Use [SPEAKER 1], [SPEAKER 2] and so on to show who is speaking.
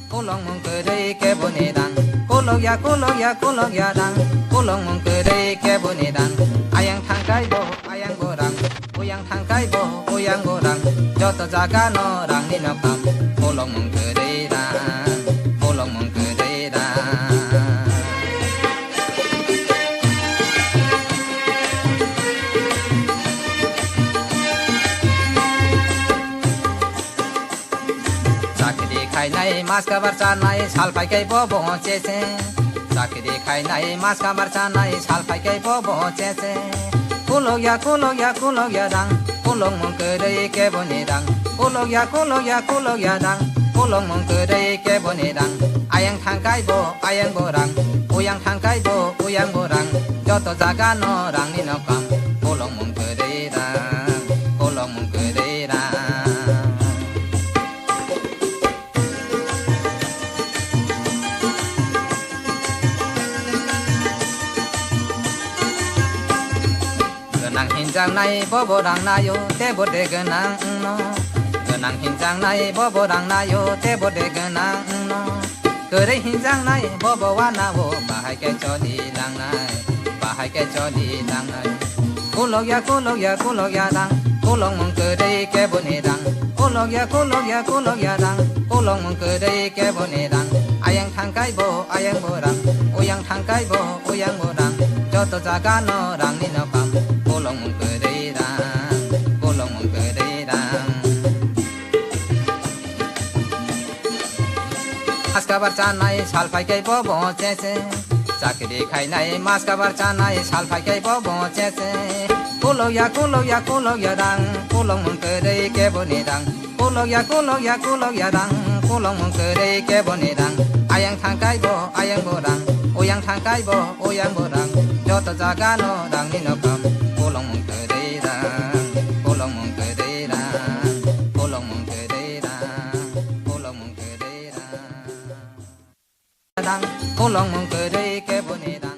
[SPEAKER 1] Kulong mengkedai kebunedang, kulong ya dang, kulong mengkedai kebunedang. Ayang tangkai bo, ayang borang, uyang tangkai bo, uyang borang. Joto jaga norang ni nokam, kulong mengkedai dang, kulong mengkedai dang. Khai mas kabar chanai sal pai kai bo bo che che sakri khai nai mas kabar chanai sal pai kai bo bo che che kulog ya dang kulong mong ke dei ke bo ni dang kulog ya dang kulong mong ke dei ke bo ni dang ayang thang kai bo ayang bo rang uyang thang kai bo uyang bo rang joto jaga no rang ni no kam kulong mong ke dei dang kulong mong ke dei dang. Genang hinjang nai bobo dang nayo te bode genang no genang hinjang nai bobo dang nayo te bode genang no kere hinjang nai bobo wana wo bahai ke chodi lang nai bahai ke chodi lang nai kulog ya dang kulong mong kere ke bone dang kulog ya dang kulong mong kere ke bone dang ayang thangkai bo ayang borang uyang thangkai bo uyang borang joto jaga no rang ni no kam kulong mong kedai dang kulong mong kedai dang mas kabar chanai sal pai kai bo bo che che sakri khai nai mas kabar chanai sal pai kai bo bo che che kulog ya dang kulong mong kedai ke bo ni dang kulog ya dang kulong mong kedai ke bo ni dang ayang thangkai bo ayang borang uyang thangkai bo uyang borang joto jaga no dang ni no kam kulong mong kedai dang kulong mong kedai dang kulong mong kedai dang kulong mong kedai dang kulong mong kedai ke bo ni dang.